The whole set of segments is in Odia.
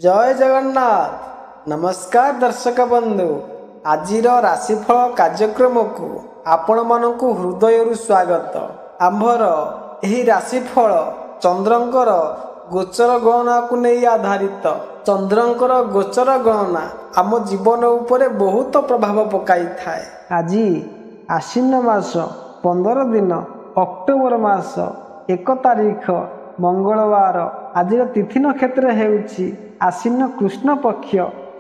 जय जगन्नाथ। नमस्कार दर्शक बंधु, आजिर राशिफल कार्यक्रम को आपण मानकु हृदय स्वागत। आंभर एही राशिफल चंद्रंकर गोचर गणना को नहीं आधारित। चंद्रंकर गोचर गणना आम जीवन उपरे बहुत प्रभाव पकाई थाए। आज आश्विन मास 15 दिन अक्टोबर मास 1 तारीख मंगलवार। आज तिथि नक्षत्र हेउछि आश्विन कृष्ण पक्ष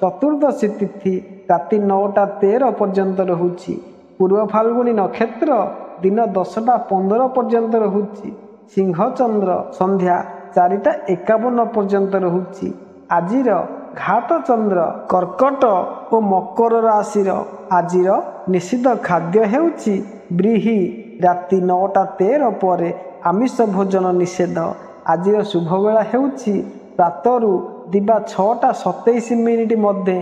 चतुर्दशी तिथि राति 9:13 पर्यंत रहुछि। पूर्व फाल्गुनी नक्षत्र दिन 10:15 पर्यंत रहुछि। सिंह चंद्र संध्या 4:51 पर्यंत रहुछि। आजिर घात चंद्र कर्कट और मकर राशिर। आजिर निषिद्ध खाद्य हेउछि ब्रीही। राति 9:13 पर आमिष भोजन निषेध। आजिर शुभ बेला हेउछि प्रातरु दिबा 6:27 मध्य,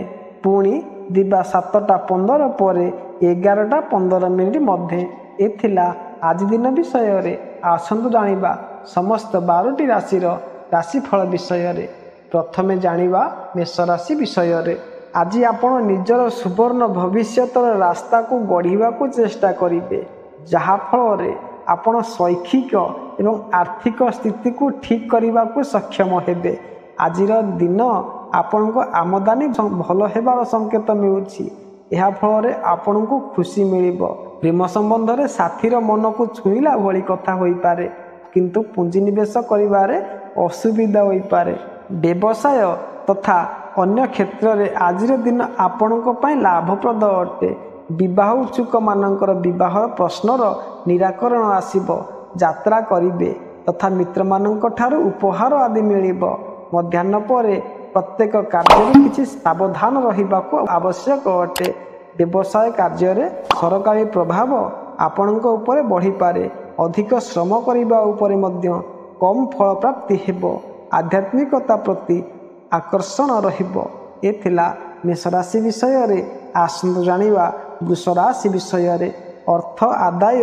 पुणी दिबा 7:15 पर 11:15 मध्य। एथिला आज दिन विषय रे आसंतु जानिबा समस्त 12टी राशिर राशिफल विषय रे। प्रथमे जानिबा मेष राशि विषय रे। आज आपण निजर सुवर्ण भविष्यतर रास्ता को गढ़िबा को चेष्टा करिवे, जहा फल रे आपण शैक्षिक एवं आर्थिक स्थिति को ठीक करने को सक्षम हेबे। आजिर दिन आपण को आमदानी भल हेबार संकेत मिलुछि। यह फल आपण को खुशी मिलिबो। प्रेम संबंध रे साथीर मन को छुईला भली कथा होई पारे, किंतु पुंजी निवेश करिबारे असुविधा होई पारे। व्यवसाय तथा अन्य क्षेत्र रे आजिर दिन आपण को पई लाभप्रद अटे। विवाह इच्छुक मानकर विवाह प्रश्नर निराकरण आसिबो। यात्रा करिवे तथा मित्र मानक ठारू उपहार आदि मिलिबो। मध्याह्न परे प्रत्येक कार्य किछि सावधान रहिबाको आवश्यक अटे। व्यवसाय कार्य रे सरकारी प्रभाव आपणक उपरे बढ़ी पारे। अधिक श्रम करिबा उपरे मध्य कम फल प्राप्ति हेबो। आध्यात्मिकता प्रति आकर्षण रहिबो। एथिला मेष राशि विषय रे। आसंतु जानिबा वृष राशि विषय रे। अर्थ आदाय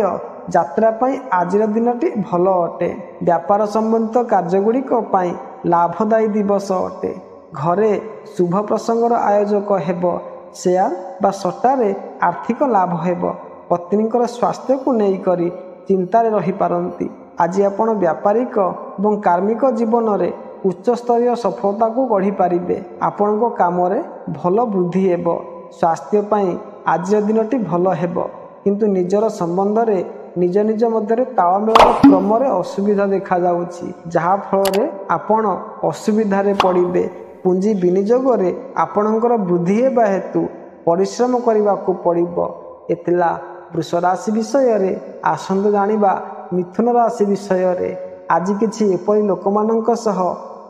यात्रा पाई आजिर दिनटी भल अटे। व्यापार संबंधित कार्यगुड़िक पाई लाभदायी दिवस अटे। घरे शुभ प्रसंगर आयोजक हेबो। शेयर बा सट्टारे आर्थिक लाभ हेबो। पत्नीकर स्वास्थ्य को नहीं करी चिंतार रही पारंती। आज आपण व्यापारिक एवं कार्मिक जीवन रे उच्च स्तरीय सफलता को गढ़ी पारिबे। आपणको काम रे भल वृद्धि हेबो। स्वास्थ्य पाई आजिर दिनटी भल हेबो, किंतु निजर संबंध रे निज निज मध्य तालमेल क्रम असुविधा देखा जाउछि, जहा फल रे आपण असुविधा रे पड़िबे। पुंजी विनियोग रे आपणकर वृद्धि हेबा हेतु परिश्रम करने को पड़िबो। एतला वृष राशि विषय रे। आसंतु जानिबा मिथुन राशि विषय रे। आज किछि एपरि लोकमानंक सह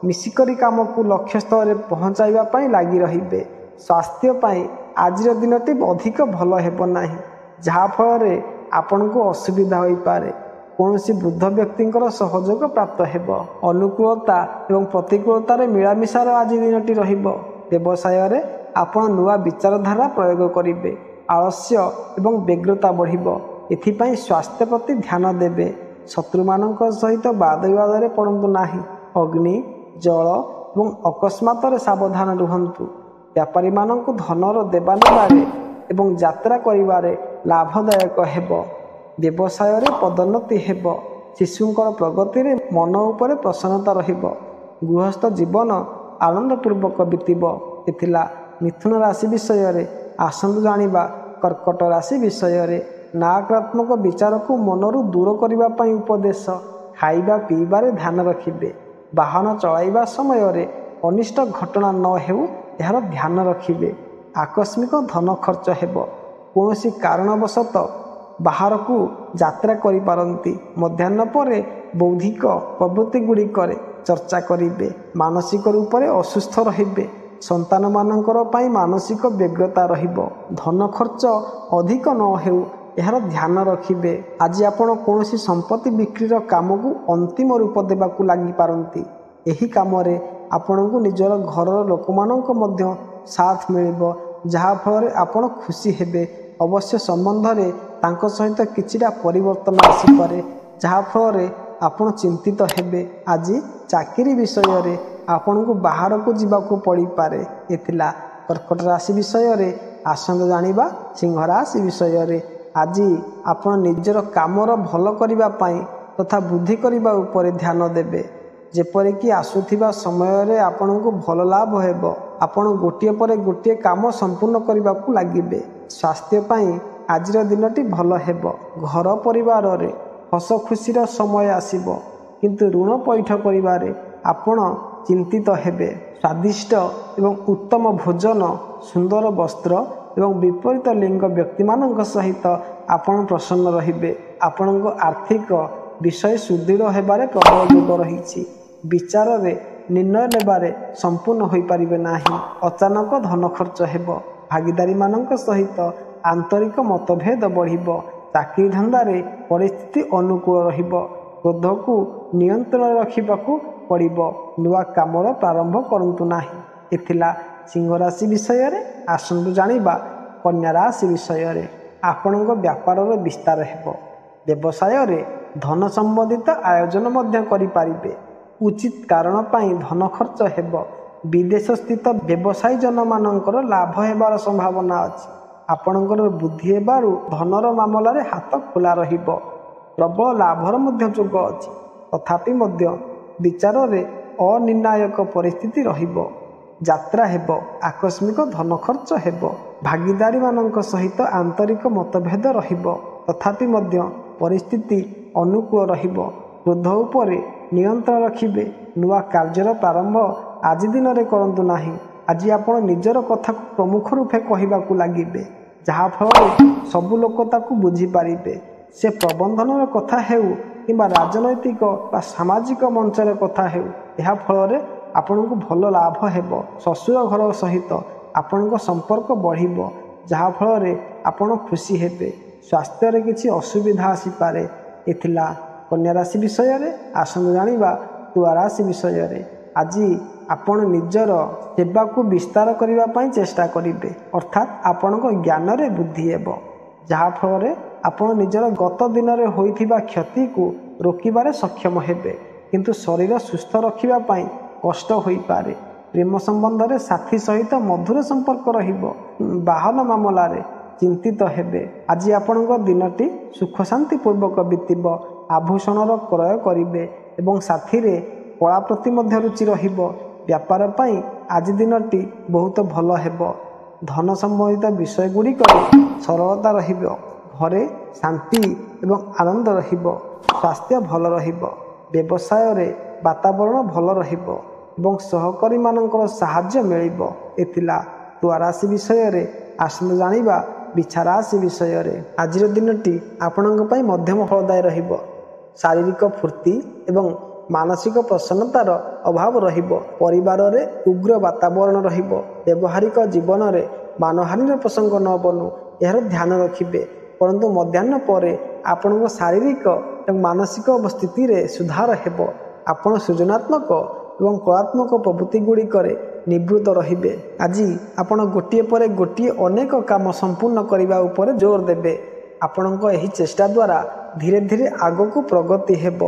मिसिकरी काम को लक्ष्य स्तर रे पहुंचाइबा पई लागि रहिबे। स्वास्थ्य पाई आजिर दिनटी अधिक भल हेबो नाही, जहा फल रे आपण को असुविधा होई पारे। कौनसी वृद्ध व्यक्तिंकर सहयोग प्राप्त हेबो। अनुकूलता एवं प्रतिकूलता रे मिलामिशार आज दिनटी रहिबो। व्यवसाय रे आपण नुआ विचारधारा प्रयोग करिवे। आलस्य एवं व्यग्रता बढ़िबो। एथिपाई स्वास्थ्य प्रति ध्यान देबे। शत्रु मानक सहित वाद विवाद रे पड़ंतु नाही। अग्नि जल एवं अकस्मात रे सावधान रुहंतु। व्यापारी मानक धनर देवा नेबारे एवं यात्रा करिबारे लाभदायक हेबो। व्यवसाय रे पदोन्नति हेबो। शिशुंकर प्रगति रे मन उपरे प्रसन्नता रहिबो। गृहस्थ जीवन आनंदपूर्वक बीतिबो। एथिला मिथुन राशि विषय रे। आसंतु जानिबा कर्कट राशि विषय रे। नकारात्मक विचार को मनरु दूर करिबा पई उपदेश। खाइबा पीबारे ध्यान रखिबे। वाहन चलाइबा समय रे अनिष्ट घटना न हेउ यार ध्यान रखिबे। आकस्मिक धन खर्च हेबो। कौनसी कारणवशत बाहर को यात्रा करि पारंती। मध्याह्न परे बौद्धिक प्रवृत्ति गुड़िकर चर्चा करिवे। मानसिक रूप से असुस्थ रहिबे। संतान मानकर पाई मानसिक व्यग्रता रहिबो। धन खर्च अधिक न हेउ यार ध्यान रखिबे। आज आपण कौनसी संपत्ति बिक्रीर काम को अंतिम रूप देबा को लागि पारंती। एही काम रे आपण को निजर घरर लोकमानक मध्य साथ मिलिबो, जहा फल आपण खुशी हेबे। अवश्य संबंध रे तांको सहित किछिटा परिवर्तन आसी पारे, जहा फल रे आपण चिंतित हेबे। आज चाकरी विषय रे ଆପଣଙ୍କୁ ବାହାରକୁ ଯିବାକୁ ପଡ଼ିପାରେ। ଏ ଥିଲା କର୍କଟ ରାଶି ବିଷୟରେ। ଆସନ୍ତୁ ଜାଣିବା ସିଂହ ରାଶି ବିଷୟରେ। ଆଜି ଆପଣ ନିଜର କାମର ଭଲ କରିବା ପାଇଁ ତଥା ବୃଦ୍ଧି କରିବା ଉପରେ ଧ୍ୟାନ ଦେବେ, ଯେପରିକି ଆସୁଥିବା ସମୟରେ ଆପଣଙ୍କୁ ଭଲ ଲାଭ ହେବ। ଆପଣ ଗୋଟିଏ ପରେ ଗୋଟିଏ କାମ ସମ୍ପୂର୍ଣ୍ଣ କରିବାକୁ ଲାଗିବେ। ସ୍ୱାସ୍ଥ୍ୟ ପାଇଁ ଆଜିର ଦିନଟି ଭଲ ହେବ। ଘର ପରିବାରରେ ହସ ଖୁସିର ସମୟ ଆସିବ, କିନ୍ତୁ ଋଣ ପଇଠ କରିବାରେ ଆପଣ ଚିନ୍ତିତ ହେବେ। ସ୍ୱାଦିଷ୍ଟ ଏବଂ ଉତ୍ତମ ଭୋଜନ, ସୁନ୍ଦର ବସ୍ତ୍ର ଏବଂ ବିପରୀତ ଲିଙ୍ଗ ବ୍ୟକ୍ତିମାନଙ୍କ ସହିତ ଆପଣ ପ୍ରସନ୍ନ ରହିବେ। ଆପଣଙ୍କ ଆର୍ଥିକ ବିଷୟ ସୁଦୃଢ଼ ହେବାରେ ପ୍ରବଳ ଯୋଗ ରହିଛି। ବିଚାରରେ ନିର୍ଣ୍ଣୟ ନେବାରେ ସମ୍ପୂର୍ଣ୍ଣ ହୋଇପାରିବେ ନାହିଁ। ଅଚାନକ ଧନ ଖର୍ଚ୍ଚ ହେବ। ଭାଗିଦାରୀମାନଙ୍କ ସହିତ ଆନ୍ତରିକ ମତଭେଦ ବଢ଼ିବ। ଚାକିରି ଧନ୍ଦାରେ ପରିସ୍ଥିତି ଅନୁକୂଳ ରହିବ। କ୍ରୋଧକୁ ନିୟନ୍ତ୍ରଣରେ ରଖିବାକୁ ପଡ଼ିବ। ନୂଆ କାମର ପ୍ରାରମ୍ଭ କରନ୍ତୁ ନାହିଁ। ଏ ଥିଲା ସିଂହ ରାଶି ବିଷୟରେ। ଆସନ୍ତୁ ଜାଣିବା କନ୍ୟା ରାଶି ବିଷୟରେ। ଆପଣଙ୍କ ବ୍ୟାପାରର ବିସ୍ତାର ହେବ। ବ୍ୟବସାୟରେ ଧନ ସମ୍ବନ୍ଧିତ ଆୟୋଜନ ମଧ୍ୟ କରିପାରିବେ। ଉଚିତ କାରଣ ପାଇଁ ଧନ ଖର୍ଚ୍ଚ ହେବ। ବିଦେଶ ସ୍ଥିତ ବ୍ୟବସାୟୀଜନମାନଙ୍କର ଲାଭ ହେବାର ସମ୍ଭାବନା ଅଛି। ଆପଣଙ୍କର ବୁଦ୍ଧି ହେବାରୁ ଧନର ମାମଲାରେ ହାତ ଖୋଲା ରହିବ। ପ୍ରବଳ ଲାଭର ମଧ୍ୟ ଯୋଗ ଅଛି। ତଥାପି ମଧ୍ୟ ବିଚାରରେ ଅନିର୍ଣ୍ଣାୟକ ପରିସ୍ଥିତି ରହିବ। ଯାତ୍ରା ହେବ। ଆକସ୍ମିକ ଧନ ଖର୍ଚ୍ଚ ହେବ। ଭାଗିଦାରୀମାନଙ୍କ ସହିତ ଆନ୍ତରିକ ମତଭେଦ ରହିବ। ତଥାପି ମଧ୍ୟ ପରିସ୍ଥିତି ଅନୁକୂଳ ରହିବ। କ୍ରୋଧ ଉପରେ ନିୟନ୍ତ୍ରଣ ରଖିବେ। ନୂଆ କାର୍ଯ୍ୟର ପ୍ରାରମ୍ଭ ଆଜି ଦିନରେ କରନ୍ତୁ ନାହିଁ। ଆଜି ଆପଣ ନିଜର କଥାକୁ ପ୍ରମୁଖ ରୂପେ କହିବାକୁ ଲାଗିବେ, ଯାହାଫଳରେ ସବୁ ଲୋକ ତାକୁ ବୁଝିପାରିବେ। ସେ ପ୍ରବନ୍ଧନର କଥା ହେଉ କିମ୍ବା ରାଜନୈତିକ ବା ସାମାଜିକ ମଞ୍ଚର କଥା ହେଉ, ଏହା ଫଳରେ ଆପଣଙ୍କୁ ଭଲ ଲାଭ ହେବ। ଶ୍ୱଶୁର ଘର ସହିତ ଆପଣଙ୍କ ସମ୍ପର୍କ ବଢ଼ିବ, ଯାହାଫଳରେ ଆପଣ ଖୁସି ହେବେ। ସ୍ୱାସ୍ଥ୍ୟରେ କିଛି ଅସୁବିଧା ଆସିପାରେ। ଏ ଥିଲା କନ୍ୟା ରାଶି ବିଷୟରେ। ଆସନ୍ତୁ ଜାଣିବା ତୁଳା ରାଶି ବିଷୟରେ। ଆଜି ଆପଣ ନିଜର ସେବାକୁ ବିସ୍ତାର କରିବା ପାଇଁ ଚେଷ୍ଟା କରିବେ, ଅର୍ଥାତ୍ ଆପଣଙ୍କ ଜ୍ଞାନରେ ବୃଦ୍ଧି ହେବ, ଯାହାଫଳରେ ଆପଣ ନିଜର ଗତ ଦିନରେ ହୋଇଥିବା କ୍ଷତିକୁ ରୋକିବାରେ ସକ୍ଷମ ହେବେ। କିନ୍ତୁ ଶରୀର ସୁସ୍ଥ ରଖିବା ପାଇଁ କଷ୍ଟ ହୋଇପାରେ। ପ୍ରେମ ସମ୍ବନ୍ଧରେ ସାଥୀ ସହିତ ମଧୁର ସମ୍ପର୍କ ରହିବ। ବାହନ ମାମଲାରେ ଚିନ୍ତିତ ହେବେ। ଆଜି ଆପଣଙ୍କ ଦିନଟି ସୁଖ ଶାନ୍ତି ପୂର୍ବକ ବିତିବ। ଆଭୂଷଣର କ୍ରୟ କରିବେ ଏବଂ ସାଥିରେ କଳା ପ୍ରତି ମଧ୍ୟ ରୁଚି ରହିବ। ବ୍ୟାପାର ପାଇଁ ଆଜି ଦିନଟି ବହୁତ ଭଲ ହେବ। ଧନ ସମ୍ବନ୍ଧିତ ବିଷୟଗୁଡ଼ିକରେ ସରଳତା ରହିବ। ଘରେ ଶାନ୍ତି ଏବଂ ଆନନ୍ଦ ରହିବ। ସ୍ୱାସ୍ଥ୍ୟ ଭଲ ରହିବ। ବ୍ୟବସାୟରେ ବାତାବରଣ ଭଲ ରହିବ ଏବଂ ସହକର୍ମୀମାନଙ୍କର ସାହାଯ୍ୟ ମିଳିବ। ଏ ଥିଲା ତୁଳା ରାଶି ବିଷୟରେ। ଆସନ୍ତୁ ଜାଣିବା ବିଛା ରାଶି ବିଷୟରେ। ଆଜିର ଦିନଟି ଆପଣଙ୍କ ପାଇଁ ମଧ୍ୟମ ଫଳଦାୟୀ ରହିବ। ଶାରୀରିକ ଫୁର୍ତ୍ତି ଏବଂ ମାନସିକ ପ୍ରସନ୍ନତାର ଅଭାବ ରହିବ। ପରିବାରରେ ଉଗ୍ର ବାତାବରଣ ରହିବ। ବ୍ୟବହାରିକ ଜୀବନରେ ମାନହାନିର ପ୍ରସଙ୍ଗ ନ ବନୁ ଏହାର ଧ୍ୟାନ ରଖିବେ। ପରନ୍ତୁ ମଧ୍ୟାହ୍ନ ପରେ ଆପଣଙ୍କ ଶାରୀରିକ ଏବଂ ମାନସିକ ସ୍ଥିତିରେ ସୁଧାର ହେବ। ଆପଣ ସୃଜନାତ୍ମକ ଏବଂ କଳାତ୍ମକ ପ୍ରବୃତ୍ତି ଗୁଡ଼ିକରେ ନିବୃତ୍ତ ରହିବେ। ଆଜି ଆପଣ ଗୋଟିଏ ପରେ ଗୋଟିଏ ଅନେକ କାମ ସମ୍ପୂର୍ଣ୍ଣ କରିବା ଉପରେ ଜୋର ଦେବେ। ଆପଣଙ୍କ ଏହି ଚେଷ୍ଟା ଦ୍ୱାରା ଧୀରେ ଧୀରେ ଆଗକୁ ପ୍ରଗତି ହେବ।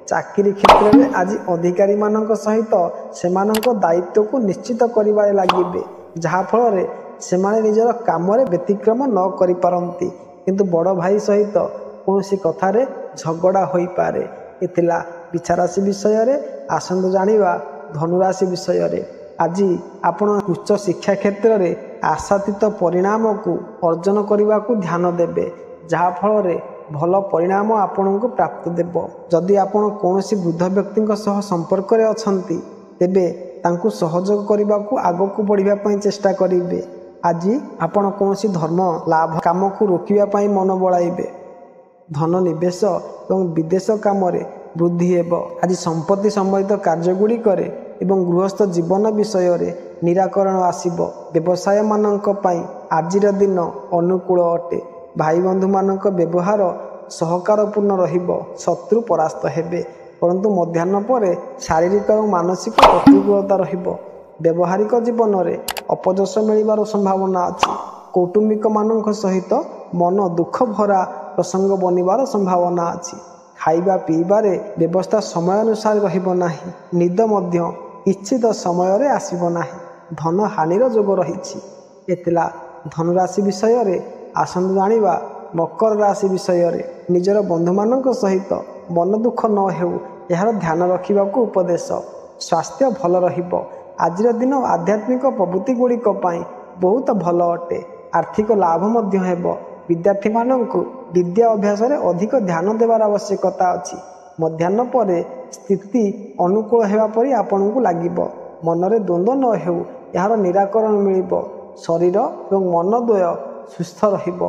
ଚାକିରି କ୍ଷେତ୍ରରେ ଆଜି ଅଧିକାରୀମାନଙ୍କ ସହିତ ସେମାନଙ୍କ ଦାୟିତ୍ୱକୁ ନିଶ୍ଚିତ କରିବାରେ ଲାଗିବେ, ଯାହାଫଳରେ ସେମାନେ ନିଜର କାମରେ ବ୍ୟତିକ୍ରମ ନ କରିପାରନ୍ତି। କିନ୍ତୁ ବଡ଼ ଭାଇ ସହିତ କୌଣସି କଥାରେ ଝଗଡ଼ା ହୋଇପାରେ। ଏ ଥିଲା ବିଛା ରାଶି ବିଷୟରେ। ଆସନ୍ତୁ ଜାଣିବା ଧନୁରାଶି ବିଷୟରେ। ଆଜି ଆପଣ ଉଚ୍ଚ ଶିକ୍ଷା କ୍ଷେତ୍ରରେ ଆଶାତୀତ ପରିଣାମକୁ ଅର୍ଜନ କରିବାକୁ ଧ୍ୟାନ ଦେବେ, ଯାହାଫଳରେ ଭଲ ପରିଣାମ ଆପଣଙ୍କୁ ପ୍ରାପ୍ତ ଦେବ। ଯଦି ଆପଣ କୌଣସି ବୃଦ୍ଧ ବ୍ୟକ୍ତିଙ୍କ ସହ ସମ୍ପର୍କରେ ଅଛନ୍ତି, ତେବେ ତାଙ୍କୁ ସହଯୋଗ କରିବାକୁ ଆଗକୁ ବଢ଼ିବା ପାଇଁ ଚେଷ୍ଟା କରିବେ। ଆଜି ଆପଣ କୌଣସି ଧର୍ମ ଲାଭ କାମକୁ ରୋକିବା ପାଇଁ ମନ ବଳାଇବେ। ଧନ ନିବେଶ ଏବଂ ବିଦେଶ କାମରେ ବୃଦ୍ଧି ହେବ। ଆଜି ସମ୍ପତ୍ତି ସମ୍ବନ୍ଧିତ କାର୍ଯ୍ୟଗୁଡ଼ିକରେ ଏବଂ ଗୃହସ୍ଥ ଜୀବନ ବିଷୟରେ ନିରାକରଣ ଆସିବ। ବ୍ୟବସାୟମାନଙ୍କ ପାଇଁ ଆଜିର ଦିନ ଅନୁକୂଳ ଅଟେ। ଭାଇ ବନ୍ଧୁମାନଙ୍କ ବ୍ୟବହାର ସହକାରପୂର୍ଣ୍ଣ ରହିବ। ଶତ୍ରୁ ପରାସ୍ତ ହେବେ, ପରନ୍ତୁ ମଧ୍ୟାହ୍ନ ପରେ ଶାରୀରିକ ଏବଂ ମାନସିକ ପ୍ରତିକୂଳତା ରହିବ। ବ୍ୟବହାରିକ ଜୀବନରେ ଅପଯଶ ମିଳିବାର ସମ୍ଭାବନା ଅଛି। କୌଟୁମ୍ବିକମାନଙ୍କ ସହିତ ମନ ଦୁଃଖ ଭରା ପ୍ରସଙ୍ଗ ବନିବାର ସମ୍ଭାବନା ଅଛି। ଖାଇବା ପିଇବାରେ ବ୍ୟବସ୍ଥା ସମୟ ଅନୁସାରେ ରହିବ ନାହିଁ। ନିଦ ମଧ୍ୟ ନିଶ୍ଚିତ ସମୟରେ ଆସିବ ନାହିଁ। ଧନ ହାନିର ଯୋଗ ରହିଛି। ଏଥିଲା ଧନୁରାଶି ବିଷୟରେ। ଆସନ୍ତୁ ଜାଣିବା ମକର ରାଶି ବିଷୟରେ। ନିଜର ବନ୍ଧୁମାନଙ୍କ ସହିତ ମନ ଦୁଃଖ ନ ହେଉ ଏହାର ଧ୍ୟାନ ରଖିବାକୁ ଉପଦେଶ। ସ୍ୱାସ୍ଥ୍ୟ ଭଲ ରହିବ। ଆଜିର ଦିନ ଆଧ୍ୟାତ୍ମିକ ପ୍ରବୃତ୍ତି ଗୁଡ଼ିକ ପାଇଁ ବହୁତ ଭଲ ଅଟେ। ଆର୍ଥିକ ଲାଭ ମଧ୍ୟ ହେବ। ବିଦ୍ୟାର୍ଥୀମାନଙ୍କୁ ବିଦ୍ୟା ଅଭ୍ୟାସରେ ଅଧିକ ଧ୍ୟାନ ଦେବାର ଆବଶ୍ୟକତା ଅଛି। ମଧ୍ୟାହ୍ନ ପରେ ସ୍ଥିତି ଅନୁକୂଳ ହେବା ପରି ଆପଣଙ୍କୁ ଲାଗିବ। ମନରେ ଦ୍ୱନ୍ଦ୍ୱ ନ ହେଉ ଏହାର ନିରାକରଣ ମିଳିବ। ଶରୀର ଏବଂ ମନ ଦ୍ୱୟ ସୁସ୍ଥ ରହିବ।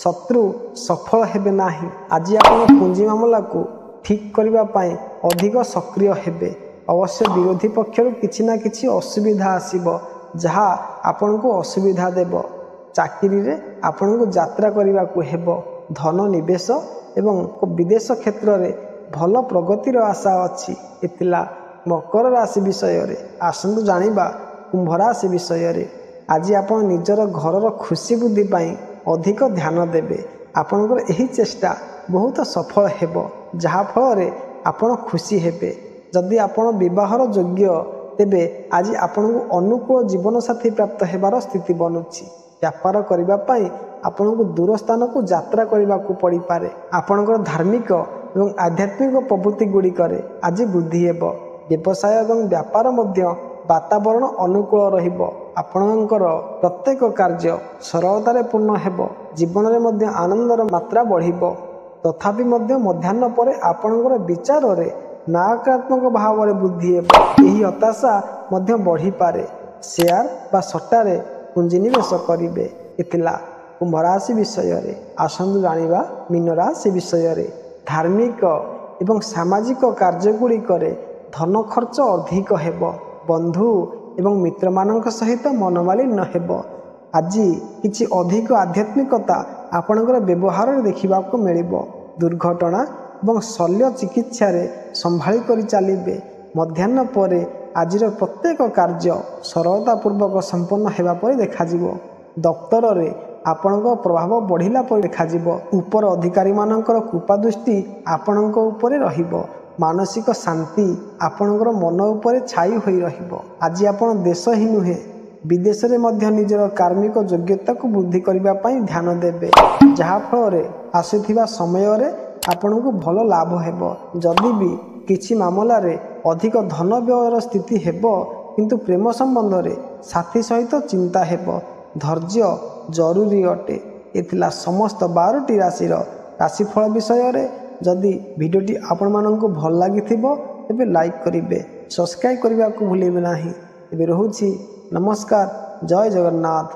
ଶତ୍ରୁ ସଫଳ ହେବେ ନାହିଁ। ଆଜି ଆପଣ ପୁଞ୍ଜି ମାମଲାକୁ ଠିକ୍ କରିବା ପାଇଁ ଅଧିକ ସକ୍ରିୟ ହେବେ। ଅବଶ୍ୟ ବିରୋଧୀ ପକ୍ଷରୁ କିଛି ନା କିଛି ଅସୁବିଧା ଆସିବ, ଯାହା ଆପଣଙ୍କୁ ଅସୁବିଧା ଦେବ। ଚାକିରିରେ ଆପଣଙ୍କୁ ଯାତ୍ରା କରିବାକୁ ହେବ। ଧନ ନିବେଶ ଏବଂ ବିଦେଶ କ୍ଷେତ୍ରରେ ଭଲ ପ୍ରଗତିର ଆଶା ଅଛି। ଏଥିଲା ମକର ରାଶି ବିଷୟରେ। ଆସନ୍ତୁ ଜାଣିବା କୁମ୍ଭ ରାଶି ବିଷୟରେ। ଆଜି ଆପଣ ନିଜର ଘରର ଖୁସି ବୃଦ୍ଧି ପାଇଁ ଅଧିକ ଧ୍ୟାନ ଦେବେ। ଆପଣଙ୍କର ଏହି ଚେଷ୍ଟା ବହୁତ ସଫଳ ହେବ, ଯାହାଫଳରେ ଆପଣ ଖୁସି ହେବେ। ଯଦି ଆପଣ ବିବାହର ଯୋଗ୍ୟ, ତେବେ ଆଜି ଆପଣଙ୍କୁ ଅନୁକୂଳ ଜୀବନସାଥୀ ପ୍ରାପ୍ତ ହେବାର ସ୍ଥିତି ବନୁଛି। ବ୍ୟାପାର କରିବା ପାଇଁ ଆପଣଙ୍କୁ ଦୂର ସ୍ଥାନକୁ ଯାତ୍ରା କରିବାକୁ ପଡ଼ିପାରେ। ଆପଣଙ୍କର ଧାର୍ମିକ ଏବଂ ଆଧ୍ୟାତ୍ମିକ ପ୍ରବୃତ୍ତି ଗୁଡ଼ିକରେ ଆଜି ବୃଦ୍ଧି ହେବ। ବ୍ୟବସାୟ ଏବଂ ବ୍ୟାପାର ମଧ୍ୟ ବାତାବରଣ ଅନୁକୂଳ ରହିବ। ଆପଣଙ୍କର ପ୍ରତ୍ୟେକ କାର୍ଯ୍ୟ ସରଳତାରେ ପୂର୍ଣ୍ଣ ହେବ। ଜୀବନରେ ମଧ୍ୟ ଆନନ୍ଦର ମାତ୍ରା ବଢ଼ିବ। ତଥାପି ମଧ୍ୟ ମଧ୍ୟାହ୍ନ ପରେ ଆପଣଙ୍କର ବିଚାରରେ ନକାରାତ୍ମକ ଭାବରେ ବୃଦ୍ଧି ହେବ। ଏହି ହତାଶା ମଧ୍ୟ ବଢ଼ିପାରେ। ସେୟାର ବା ସଟ୍ଟାରେ ପୁଞ୍ଜିନିବେଶ କରିବେ। ଏଥିଲା କୁମ୍ଭ ରାଶି ବିଷୟରେ। ଆସନ୍ତୁ ଜାଣିବା ମୀନ ରାଶି ବିଷୟରେ। ଧାର୍ମିକ ଏବଂ ସାମାଜିକ କାର୍ଯ୍ୟଗୁଡ଼ିକରେ ଧନ ଖର୍ଚ୍ଚ ଅଧିକ ହେବ। ବନ୍ଧୁ ଏବଂ ମିତ୍ରମାନଙ୍କ ସହିତ ମନୋମାଳିନ୍ୟ ହେବ। ଆଜି କିଛି ଅଧିକ ଆଧ୍ୟାତ୍ମିକତା ଆପଣଙ୍କର ବ୍ୟବହାରରେ ଦେଖିବାକୁ ମିଳିବ। ଦୁର୍ଘଟଣା ଏବଂ ଶଲ୍ୟ ଚିକିତ୍ସାରେ ସମ୍ଭାଳି କରି ଚାଲିବେ। ମଧ୍ୟାହ୍ନ ପରେ ଆଜିର ପ୍ରତ୍ୟେକ କାର୍ଯ୍ୟ ସରଳତାପୂର୍ବକ ସମ୍ପନ୍ନ ହେବା ପରି ଦେଖାଯିବ। ଦପ୍ତରରେ ଆପଣଙ୍କ ପ୍ରଭାବ ବଢ଼ିଲା ପରି ଦେଖାଯିବ। ଉପର ଅଧିକାରୀମାନଙ୍କର କୃପା ଦୃଷ୍ଟି ଆପଣଙ୍କ ଉପରେ ରହିବ। ମାନସିକ ଶାନ୍ତି ଆପଣଙ୍କର ମନ ଉପରେ ଛାଇ ହୋଇ ରହିବ। ଆଜି ଆପଣ ଦେଶ ହିଁ ନୁହେଁ, ବିଦେଶରେ ମଧ୍ୟ ନିଜର କାର୍ମିକ ଯୋଗ୍ୟତାକୁ ବୃଦ୍ଧି କରିବା ପାଇଁ ଧ୍ୟାନ ଦେବେ, ଯାହାଫଳରେ ଆସୁଥିବା ସମୟରେ ଆପଣଙ୍କୁ ଭଲ ଲାଭ ହେବ। ଯଦି ବି କିଛି ମାମଲାରେ ଅଧିକ ଧନ ବ୍ୟୟର ସ୍ଥିତି ହେବ, କିନ୍ତୁ ପ୍ରେମ ସମ୍ବନ୍ଧରେ ସାଥୀ ସହିତ ଚିନ୍ତା ହେବ। ଧୈର୍ଯ୍ୟ ଜରୁରୀ ଅଟେ। ଏଥିଲା ସମସ୍ତ 12ଟି ରାଶିର ରାଶିଫଳ ବିଷୟରେ। ଯଦି ଭିଡ଼ିଓଟି ଆପଣମାନଙ୍କୁ ଭଲ ଲାଗିଥିବ ତେବେ ଲାଇକ୍ କରିବେ, ସବସ୍କ୍ରାଇବ୍ କରିବାକୁ ଭୁଲିବେ ନାହିଁ। ଏବେ ରହୁଛି। ନମସ୍କାର। ଜୟ ଜଗନ୍ନାଥ।